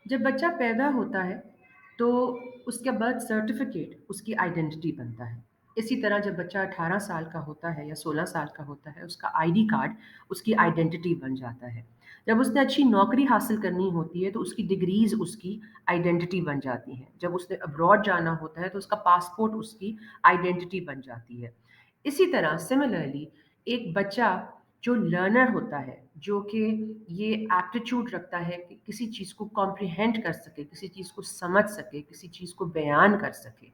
जब बच्चा पैदा होता है तो उसका बर्थ सर्टिफिकेट उसकी आइडेंटिटी बनता है। इसी तरह जब बच्चा 18 साल का होता है या 16 साल का होता है, उसका आईडी कार्ड उसकी आइडेंटिटी बन जाता है। जब उसने अच्छी नौकरी हासिल करनी होती है तो उसकी डिग्रीज़ उसकी आइडेंटिटी बन जाती हैं। जब उसने अब्रॉड जाना होता है तो उसका पासपोर्ट उसकी आइडेंटिटी बन जाती है। इसी तरह सिमिलरली एक बच्चा जो लर्नर होता है, जो कि ये एप्टीट्यूड रखता है कि किसी चीज़ को कॉम्प्रिहेंड कर सके, किसी चीज़ को समझ सके, किसी चीज़ को बयान कर सके,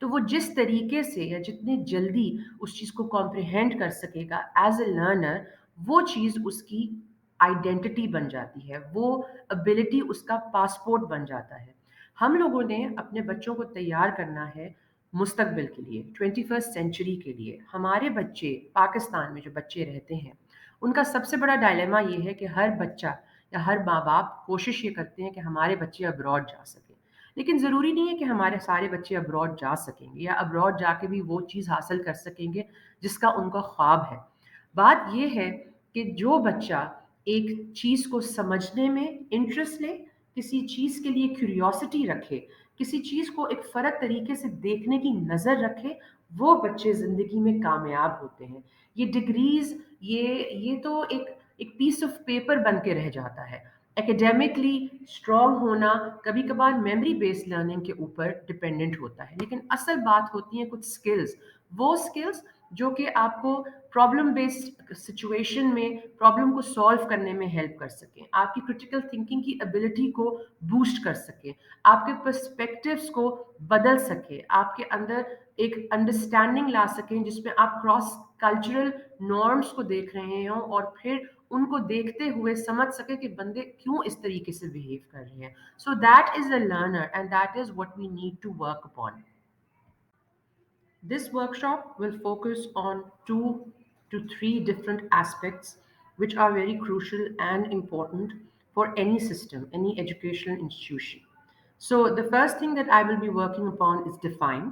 तो वो जिस तरीके से या जितनी जल्दी उस चीज़ को कॉम्प्रिहेंड कर सकेगा एज ए लर्नर, वो चीज़ उसकी आइडेंटिटी बन जाती है, वो एबिलिटी उसका पासपोर्ट बन जाता है। हम लोगों ने अपने बच्चों को तैयार करना है मुस्तकबिल के लिए, 21st सेंचुरी के लिए। हमारे बच्चे पाकिस्तान में जो बच्चे रहते हैं, उनका सबसे बड़ा डायलेमा ये है कि हर बच्चा या हर माँ-बाप कोशिश ये करते हैं कि हमारे बच्चे अब्रॉड जा सकें। लेकिन ज़रूरी नहीं है कि हमारे सारे बच्चे अब्रॉड जा सकेंगे या अब्रॉड जाके भी वो चीज़ हासिल कर सकेंगे जिसका उनका ख्वाब है। बात ये है कि जो बच्चा एक चीज़ को समझने में इंटरेस्ट ले, किसी चीज़ के लिए क्यूरियोसिटी रखे, किसी चीज़ को एक फ़र्क तरीके से देखने की नज़र रखे, वो बच्चे ज़िंदगी में कामयाब होते हैं। ये डिग्रीज़ ये तो एक पीस ऑफ पेपर बन के रह जाता है। एकेडमिकली स्ट्रॉन्ग होना कभी-कभार मेमोरी बेस्ड लर्निंग के ऊपर डिपेंडेंट होता है, लेकिन असल बात होती है कुछ स्किल्स, वो स्किल्स जो कि आपको प्रॉब्लम बेस्ड सिचुएशन में प्रॉब्लम को सॉल्व करने में हेल्प कर सकें, आपकी क्रिटिकल थिंकिंग की एबिलिटी को बूस्ट कर सकें, आपके पर्सपेक्टिव्स को बदल सके, आपके अंदर एक अंडरस्टैंडिंग ला सकें जिसमें आप क्रॉस कल्चरल नॉर्म्स को देख रहे हों और फिर उनको देखते हुए समझ सकें कि बंदे क्यों इस तरीके से बिहेव कर रहे हैं। So that is a learner and that is what we need to work upon. This workshop will focus on 2 to 3 different aspects which are very crucial and important for any system, any educational institution. So, the first thing that I will be working upon is define.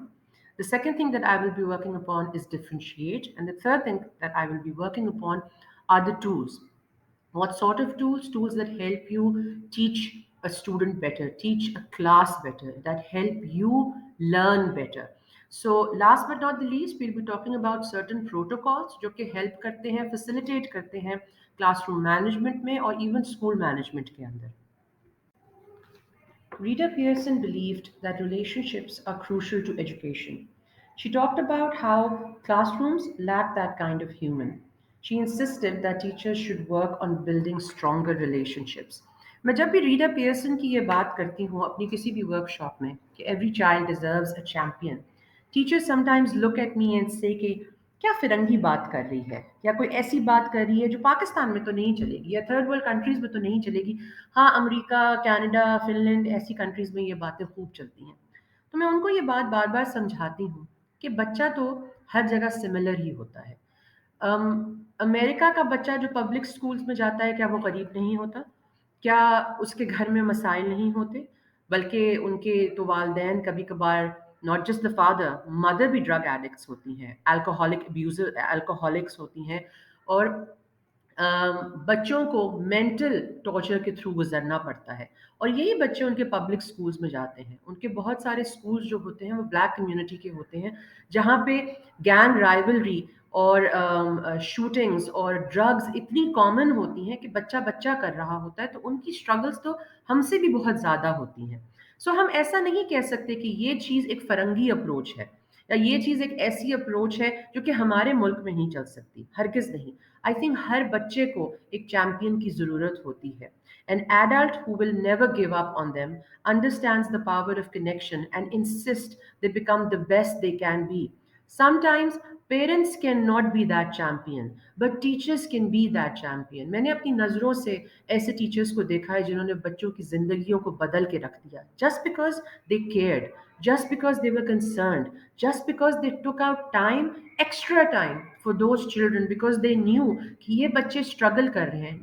The second thing that I will be working upon is differentiate. And the third thing that I will be working upon are the tools. What sort of tools? Tools that help you teach a student better, teach a class better, that help you learn better. So last but not the least, we'll be talking about certain protocols जो कि help करते हैं, facilitate करते हैं classroom management में और even school management के अंदर. Rita Pearson believed that relationships are crucial to education. She talked about how classrooms lack that kind of human. She insisted that teachers should work on building stronger relationships. मैं जब भी रीडा Pearson की ये बात करती हूँ अपनी किसी भी वर्कशॉप में कि every child deserves a champion, teachers sometimes look at me and से कि क्या फिरंगी बात कर रही है या कोई ऐसी बात कर रही है जो पाकिस्तान में तो नहीं चलेगी या थर्ड वर्ल्ड कंट्रीज में तो नहीं चलेगी। हाँ, अमेरिका, कनाडा, फिनलैंड ऐसी कंट्रीज में ये बातें खूब चलती हैं। तो मैं उनको ये बात बार बार समझाती हूँ कि बच्चा तो हर जगह सिमिलर ही होता है। अमेरिका का बच्चा जो पब्लिक स्कूल्स में जाता है, क्या वो गरीब नहीं होता? क्या उसके घर में मसाइल नहीं होते? बल्कि उनके तो वालिदैन कभी-कभार not just the father, mother भी ड्रग एडिक्ट्स होती हैं, अल्कोहलिक्स होती हैं और बच्चों को मेंटल टॉर्चर के थ्रू गुजरना पड़ता है और यही बच्चे उनके पब्लिक स्कूल्स में जाते हैं। उनके बहुत सारे स्कूल्स जो होते हैं वो ब्लैक कम्युनिटी के होते हैं, जहाँ पे गैंग राइवलरी और शूटिंग्स और ड्रग्स इतनी कॉमन होती हैं कि बच्चा बच्चा कर रहा होता है, तो उनकी स्ट्रगल्स तो हमसे भी बहुत ज़्यादा होती हैं। सो हम ऐसा नहीं कह सकते कि ये चीज़ एक फ़रंगी अप्रोच है या ये चीज़ एक ऐसी अप्रोच है जो कि हमारे मुल्क में नहीं चल सकती, हरगिज़ नहीं। आई थिंक हर बच्चे को एक चैंपियन की ज़रूरत होती है। An adult who will never give up on them understands the power of connection and insists they become the best they can be. Sometimes parents cannot be that champion, but teachers can be that champion. मैंने अपनी नज़रों से ऐसे teachers को देखा है जिन्होंने बच्चों की ज़िंदगियों को बदल के रख दिया, just because they cared, just because they were concerned, just because they took out time, extra time for those children because they knew कि ये बच्चे struggle कर रहे हैं,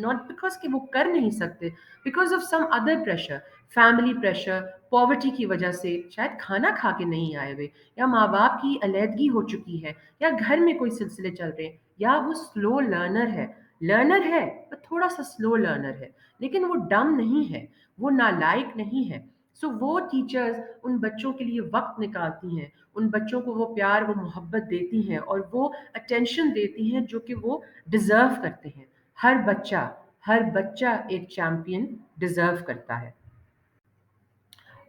not because कि वो कर नहीं सकते, because of some other pressure, family pressure, poverty की वजह से शायद खाना खा के नहीं आए हुए या माँ बाप की अलहदगी हो चुकी है या घर में कोई सिलसिले चल रहे हैं या वो स्लो लर्नर है लर्नर है, पर थोड़ा-सा स्लो लर्नर है, लेकिन वो डम्ब नहीं है, वो नालायक नहीं है। सो वो टीचर्स उन बच्चों के लिए वक़्त निकालती हैं, उन बच्चों को वो प्यार, वो मोहब्बत देती हैं और वो अटेंशन देती हैं जो कि वो डिज़र्व करते हैं। हर बच्चा हर बच्चा एक चैंपियन डिज़र्व करता है।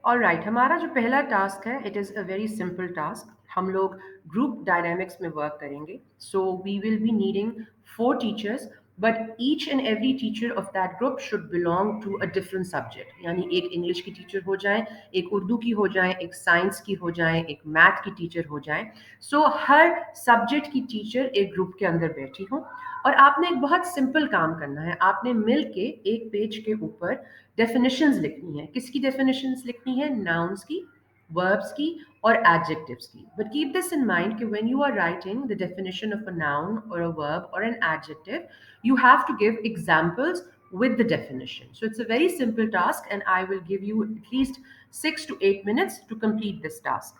ऑलराइट, हमारा जो पहला टास्क है, it is a very simple task. हम लोग ग्रुप डायनामिक्स में वर्क करेंगे। So we will be needing 4 teachers, but each and every teacher of that group should belong to a different subject. यानी एक इंग्लिश की teacher हो जाए, एक उर्दू की हो जाए, एक साइंस की हो जाए, एक मैथ की टीचर हो जाए। सो हर सब्जेक्ट की टीचर एक ग्रुप के अंदर बैठी हो, और आपने एक बहुत सिंपल काम करना है। आपने मिल के एक पेज के ऊपर डेफिनेशंस लिखनी है। किसकी डेफिनेशंस लिखनी है? नाउन्स की, वर्ब्स की और एडजेक्टिव्स की। But keep this in mind कि when you are writing the definition of a noun और अ वर्ब और an adjective, you have to give examples with the definition. So it's a very simple task, and I will give you at least 6 to 8 minutes to complete this task.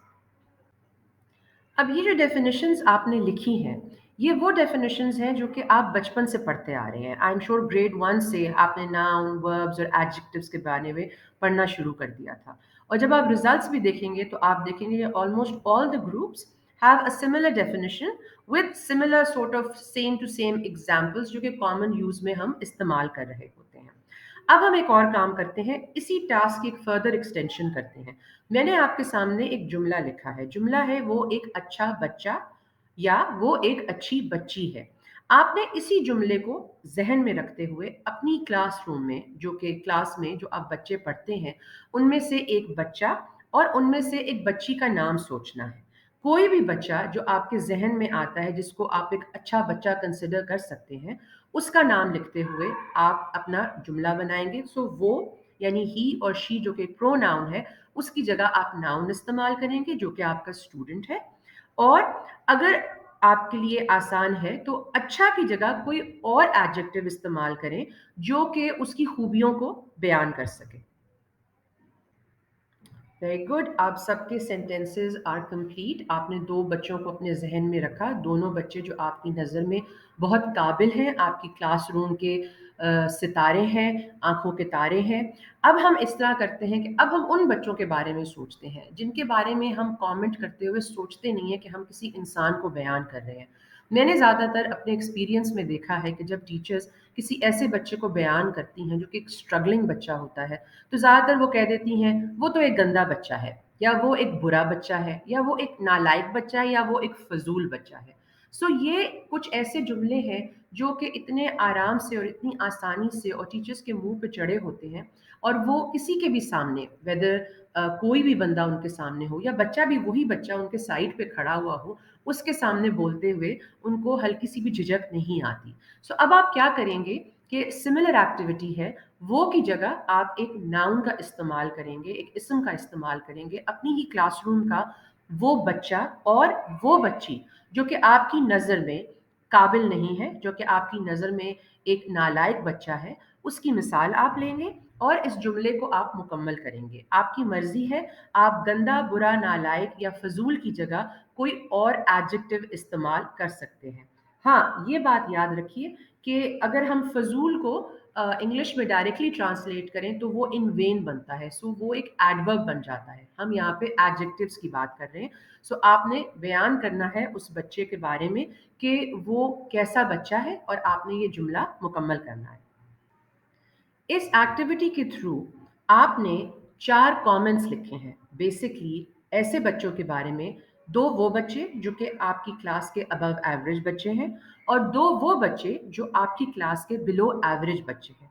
अब ये जो definitions आपने लिखी हैं, ये वो definitions हैं जो कि आप बचपन से पढ़ते आ रहे हैं। आई एम श्योर ग्रेड 1 से आपने नाउन, वर्ब्स और एडजेक्टिव्स के बारे में पढ़ना शुरू कर दिया था। और जब आप रिजल्ट्स भी देखेंगे तो आप देखेंगे almost all the groups have a similar definition with similar sort of same to same examples जो कि कॉमन यूज में हम इस्तेमाल कर रहे होते हैं। अब हम एक और काम करते हैं, इसी टास्क की एक फर्दर एक्सटेंशन करते हैं। मैंने आपके सामने एक जुमला लिखा है। जुमला है वो एक अच्छा बच्चा या वो एक अच्छी बच्ची है। आपने इसी जुमले को ज़हन में रखते हुए अपनी क्लासरूम में, जो कि क्लास में जो आप बच्चे पढ़ते हैं, उनमें से एक बच्चा और उनमें से एक बच्ची का नाम सोचना है। कोई भी बच्चा जो आपके ज़हन में आता है, जिसको आप एक अच्छा बच्चा कंसिडर कर सकते हैं, उसका नाम लिखते हुए आप अपना जुमला बनाएँगे। सो वो यानी ही और शी जो कि प्रोनाउन है, उसकी जगह आप नाउन इस्तेमाल करेंगे जो कि आपका स्टूडेंट है। और अगर आपके लिए आसान है तो अच्छा की जगह कोई और एडजेक्टिव इस्तेमाल करें जो कि उसकी खूबियों को बयान कर सके। वेरी गुड, आप सबके सेंटेंसेस आर कंप्लीट। आपने 2 बच्चों को अपने ज़हन में रखा, दोनों बच्चे जो आपकी नज़र में बहुत काबिल हैं, आपकी क्लासरूम के सितारे हैं, आँखों के तारे हैं। अब हम इस तरह करते हैं कि अब हम उन बच्चों के बारे में सोचते हैं, जिनके बारे में हम कमेंट करते हुए सोचते नहीं हैं कि हम किसी इंसान को बयान कर रहे हैं। मैंने ज़्यादातर अपने एक्सपीरियंस में देखा है कि जब टीचर्स किसी ऐसे बच्चे को बयान करती हैं जो कि एक स्ट्रगलिंग बच्चा होता है, तो ज़्यादातर वो कह देती हैं, वो तो एक गंदा बच्चा है, या वो एक बुरा बच्चा है, या वो एक नालायक बच्चा है, या वो एक फ़ज़ूल बच्चा है। सो ये कुछ ऐसे जुमले हैं जो कि इतने आराम से और इतनी आसानी से और टीचर्स के मुँह पे चढ़े होते हैं, और वो किसी के भी सामने, वेदर कोई भी बंदा उनके सामने हो या बच्चा भी, वही बच्चा उनके साइड पे खड़ा हुआ हो, उसके सामने बोलते हुए उनको हल्की सी भी झिझक नहीं आती। सो अब आप क्या करेंगे कि सिमिलर एक्टिविटी है, वो की जगह आप एक नाउन का इस्तेमाल करेंगे, एक इस्म का इस्तेमाल करेंगे, अपनी ही क्लासरूम का वो बच्चा और वो बच्ची जो कि आपकी नज़र में काबिल नहीं है, जो कि आपकी नज़र में एक नालायक बच्चा है, उसकी मिसाल आप लेंगे और इस जुमले को आप मुकम्मल करेंगे। आपकी मर्ज़ी है, आप गंदा, बुरा, नालायक या फ़ज़ूल की जगह कोई और एडजेक्टिव इस्तेमाल कर सकते हैं। हाँ, ये बात याद रखिए कि अगर हम फ़ज़ूल को इंग्लिश में डायरेक्टली ट्रांसलेट करें तो वो इन वेन बनता है, सो वो एक एडवर्ब बन जाता है। हम यहाँ पे एडजेक्टिव्स की बात कर रहे हैं। सो आपने बयान करना है उस बच्चे के बारे में कि वो कैसा बच्चा है, और आपने ये जुमला मुकम्मल करना है। इस एक्टिविटी के थ्रू आपने 4 कमेंट्स लिखे हैं। बेसिकली ऐसे बच्चों के बारे में, 2 वो बच्चे जो कि आपकी क्लास के अबव एवरेज बच्चे हैं, और 2 वो बच्चे जो आपकी क्लास के बिलो एवरेज बच्चे हैं।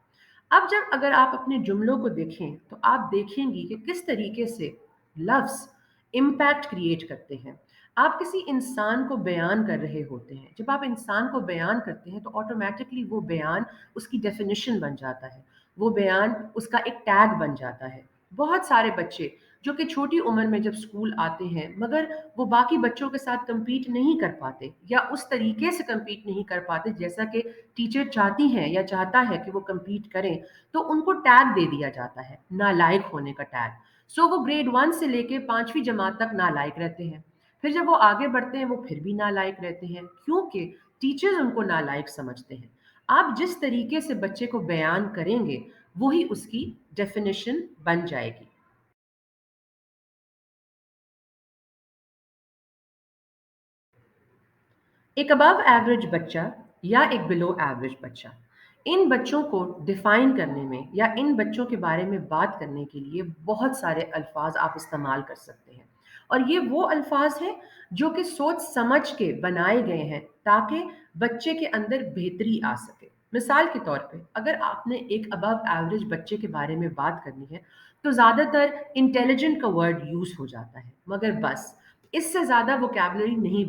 अब जब अगर आप अपने जुमलों को देखें तो आप देखेंगी कि किस तरीके से लफ्ज़ इम्पैक्ट क्रिएट करते हैं। आप किसी इंसान को बयान कर रहे होते हैं। जब आप इंसान को बयान करते हैं तो ऑटोमैटिकली वो बयान उसकी डेफ़िनिशन बन जाता है। वो बयान उसका एक टैग बन जाता है। बहुत सारे बच्चे जो कि छोटी उम्र में जब स्कूल आते हैं, मगर वो बाकी बच्चों के साथ कम्पीट नहीं कर पाते, या उस तरीके से कम्पीट नहीं कर पाते जैसा कि टीचर चाहती हैं या चाहता है कि वो कम्पीट करें, तो उनको टैग दे दिया जाता है, नालायक होने का टैग। सो वो ग्रेड 1 से लेके 5वीं जमात तक नालायक रहते हैं। फिर जब वो आगे बढ़ते हैं वो फिर भी नालायक रहते हैं, क्योंकि टीचर्स उनको नालायक समझते हैं। آپ جس طریقے سے بچے کو بیان کریں گے وہی اس کی ڈیفینیشن بن جائے گی۔ ایک ابو ایوریج بچہ یا ایک بلو ایوریج بچہ، ان بچوں کو ڈیفائن کرنے میں یا ان بچوں کے بارے میں بات کرنے کے لیے بہت سارے الفاظ آپ استعمال کر سکتے ہیں، اور یہ وہ الفاظ ہیں جو کہ سوچ سمجھ کے بنائے گئے ہیں تاکہ بچے کے اندر بہتری آ سکے۔ مثال کے طور پہ اگر آپ نے ایک ابو ایوریج بچے کے بارے میں بات کرنی ہے تو زیادہ تر انٹیلیجنٹ کا ورڈ یوز ہو جاتا ہے، مگر بس اس سے زیادہ ووکیبلری نہیں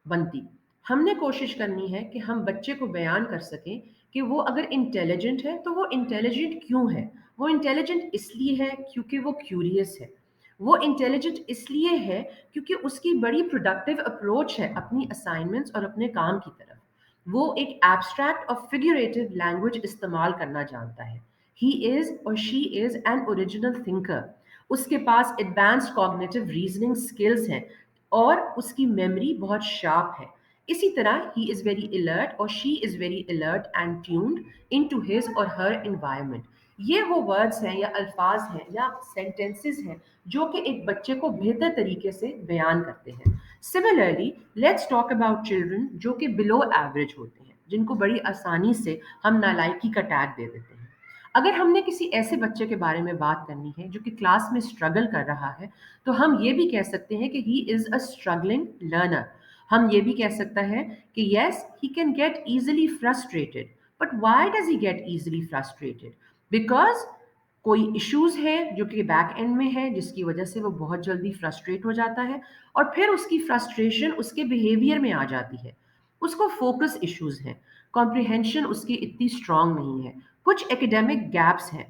بنتی۔ ہم نے کوشش کرنی ہے کہ ہم بچے کو بیان کر سکیں کہ وہ اگر انٹیلیجنٹ ہے تو وہ انٹیلیجنٹ کیوں ہے۔ وہ انٹیلیجنٹ اس لیے ہے کیونکہ وہ کیوریس ہے، وہ انٹیلیجنٹ اس لیے ہے کیونکہ اس کی بڑی پروڈکٹیو اپروچ ہے اپنی اسائنمنٹس اور اپنے کام کی طرف۔ وہ ایک ایبسٹریکٹ اور فگوریٹو لینگویج استعمال کرنا جانتا ہے۔ ہی از اور she is an original thinker, اس کے پاس ایڈوانس کوگنیٹو ریزننگ سکلز ہیں اور اس کی میموری بہت شارپ ہے۔ اسی طرح ہی از very alert or she is very alert and tuned in to his or her environment. یہ وہ ورڈز ہیں یا الفاظ ہیں یا سینٹینسز ہیں جو کہ ایک بچے کو بہتر طریقے سے بیان کرتے ہیں۔ Similarly let's talk about children جو کہ بلو ایوریج ہوتے ہیں، جن کو بڑی آسانی سے ہم نالائکی کا ٹیگ دے دیتے ہیں۔ اگر ہم نے کسی ایسے بچے کے بارے میں بات کرنی ہے جو کہ کلاس میں اسٹرگل کر رہا ہے تو ہم یہ بھی کہہ سکتے ہیں کہ ہی از اے اسٹرگلنگ لرنر۔ ہم یہ بھی کہہ سکتا ہے کہ yes he can get easily frustrated, but why does he get easily frustrated? Because کوئی ایشوز ہے جو کہ بیک اینڈ میں ہے جس کی وجہ سے وہ بہت جلدی فرسٹریٹ ہو جاتا ہے، اور پھر اس کی فرسٹریشن اس کے بیہیویئر میں آ جاتی ہے۔ اس کو فوکس ایشوز ہیں، کمپریہنشن اس کی اتنی اسٹرانگ نہیں ہے، کچھ ایکڈیمک گیپس ہیں،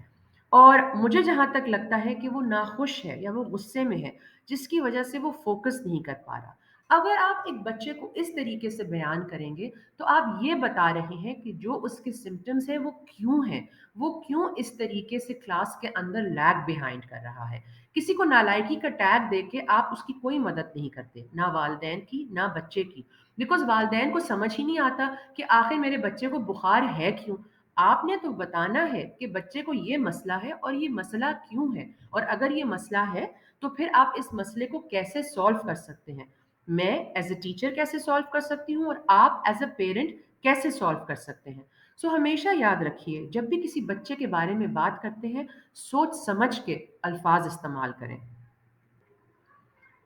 اور مجھے جہاں تک لگتا ہے کہ وہ ناخوش ہے یا وہ غصے میں ہے جس کی وجہ سے وہ فوکس نہیں کر پا رہا۔ اگر آپ ایک بچے کو اس طریقے سے بیان کریں گے تو آپ یہ بتا رہے ہیں کہ جو اس کے سمٹمز ہیں وہ کیوں ہیں، وہ کیوں اس طریقے سے کلاس کے اندر لیگ بیہائنڈ کر رہا ہے۔ کسی کو نالائکی کا ٹیگ دے کے آپ اس کی کوئی مدد نہیں کرتے، نہ والدین کی نہ بچے کی، بیکاز والدین کو سمجھ ہی نہیں آتا کہ آخر میرے بچے کو بخار ہے کیوں۔ آپ نے تو بتانا ہے کہ بچے کو یہ مسئلہ ہے اور یہ مسئلہ کیوں ہے، اور اگر یہ مسئلہ ہے تو پھر آپ اس مسئلے کو کیسے سولو کر سکتے ہیں۔ میں ایز اے ٹیچر کیسے سولو کر سکتی ہوں اور آپ ایز اے پیرنٹ کیسے سولو کر سکتے ہیں۔ سو ہمیشہ یاد رکھیے جب بھی کسی بچے کے بارے میں بات کرتے ہیں سوچ سمجھ کے الفاظ استعمال کریں۔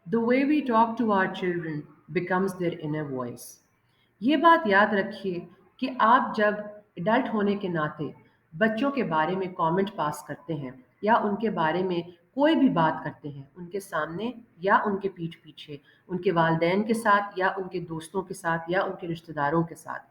The way we talk to our children becomes their inner voice. یہ بات یاد رکھیے کہ آپ جب ایڈلٹ ہونے کے ناطے بچوں کے بارے میں کامنٹ پاس کرتے ہیں یا ان کے بارے میں کوئی بھی بات کرتے ہیں ان کے سامنے یا ان کے پیٹھ پیچھے، ان کے والدین کے ساتھ یا ان کے دوستوں کے ساتھ یا ان کے رشتہ داروں کے ساتھ،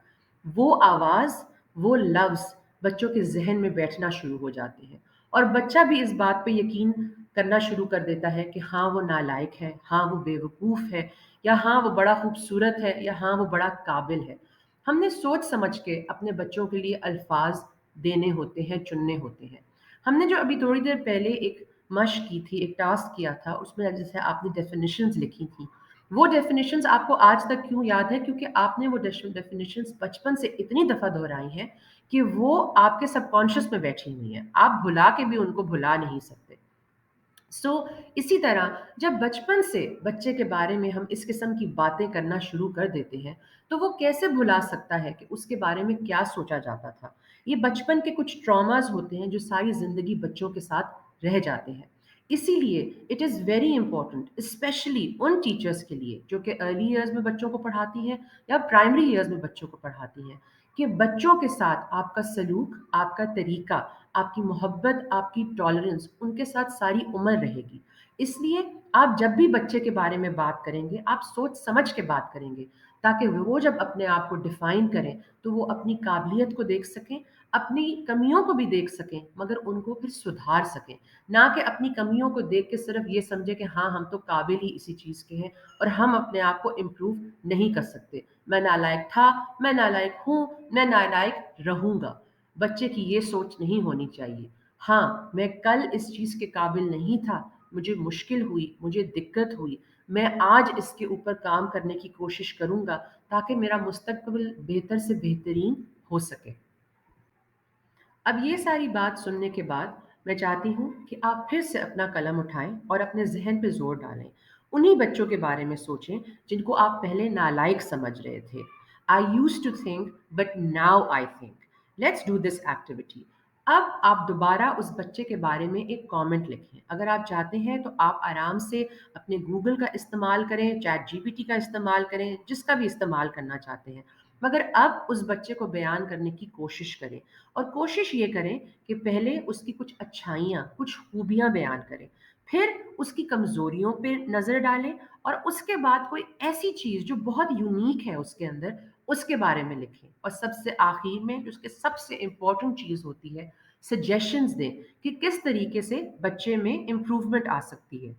وہ آواز، وہ لفظ بچوں کے ذہن میں بیٹھنا شروع ہو جاتے ہیں، اور بچہ بھی اس بات پہ یقین کرنا شروع کر دیتا ہے کہ ہاں وہ نالائق ہے، ہاں وہ بے وقوف ہے، یا ہاں وہ بڑا خوبصورت ہے، یا ہاں وہ بڑا قابل ہے۔ ہم نے سوچ سمجھ کے اپنے بچوں کے لیے الفاظ دینے ہوتے ہیں، چننے ہوتے ہیں۔ ہم نے جو ابھی تھوڑی دیر پہلے ایک مشق کی تھی، ایک ٹاسک کیا تھا، اس میں جیسے آپ نے ڈیفینیشنز لکھی تھیں، وہ ڈیفینیشنز آپ کو آج تک کیوں یاد ہے؟ کیونکہ آپ نے وہ ڈیفینیشنز بچپن سے اتنی دفعہ دہرائی ہیں کہ وہ آپ کے سب کانشیس میں بیٹھی ہوئی ہیں، آپ بھلا کے بھی ان کو بھلا نہیں سکتے۔ اسی طرح جب بچپن سے بچے کے بارے میں ہم اس قسم کی باتیں کرنا شروع کر دیتے ہیں تو وہ کیسے بھلا سکتا ہے کہ اس کے بارے میں کیا سوچا جاتا تھا؟ یہ بچپن کے کچھ ٹراماز ہوتے ہیں جو ساری زندگی بچوں کے ساتھ رہ جاتے ہیں۔ اسی لیے it is very important especially ان ٹیچرس کے لیے جو کہ ارلی ایئرز میں بچوں کو پڑھاتی ہیں یا پرائمری ایئرز میں بچوں کو پڑھاتی ہیں، کہ بچوں کے ساتھ آپ کا سلوک، آپ کا طریقہ، آپ کی محبت، آپ کی ٹالرنس ان کے ساتھ ساری عمر رہے گی۔ اس لیے آپ جب بھی بچے کے بارے میں بات کریں گے آپ سوچ سمجھ کے بات کریں گے تاکہ وہ جب اپنے آپ کو ڈیفائن کریں تو وہ اپنی قابلیت کو دیکھ سکیں، اپنی کمیوں کو بھی دیکھ سکیں، مگر ان کو پھر سدھار سکیں، نہ کہ اپنی کمیوں کو دیکھ کے صرف یہ سمجھے کہ ہاں ہم تو قابل ہی اسی چیز کے ہیں اور ہم اپنے آپ کو امپروو نہیں کر سکتے، میں نالائق تھا، میں نالائق ہوں، میں نالائق رہوں گا۔ بچے کی یہ سوچ نہیں ہونی چاہیے۔ ہاں میں کل اس چیز کے قابل نہیں تھا، مجھے مشکل ہوئی، مجھے دقت ہوئی، میں آج اس کے اوپر کام کرنے کی کوشش کروں گا تاکہ میرا مستقبل بہتر سے بہترین हो सके। अब ये सारी बात सुनने के बाद मैं चाहती हूँ कि आप फिर से अपना कलम उठाएं और अपने ज़हन पे ज़ोर डालें। उन्हीं बच्चों के बारे में सोचें जिनको आप पहले नालायक समझ रहे थे। I used to think but now I think. Let's do this activity. अब आप दोबारा उस बच्चे के बारे में एक कमेंट लिखें। अगर आप चाहते हैं तो आप आराम से अपने गूगल का इस्तेमाल करें, चैट जीपीटी का इस्तेमाल करें, जिसका भी इस्तेमाल करना चाहते हैं। मगर अब उस बच्चे को बयान करने की कोशिश करें, और कोशिश ये करें कि पहले उसकी कुछ अच्छाइयाँ, कुछ खूबियाँ बयान करें, फिर उसकी कमज़ोरियों पे नज़र डालें, और उसके बाद कोई ऐसी चीज़ जो बहुत यूनिक है उसके अंदर, उसके बारे में लिखें। और सबसे आखिर में जो उसके सबसे इम्पोर्टेंट चीज़ होती है, सजेशंस दें कि किस तरीके से बच्चे में इम्प्रूवमेंट आ सकती है।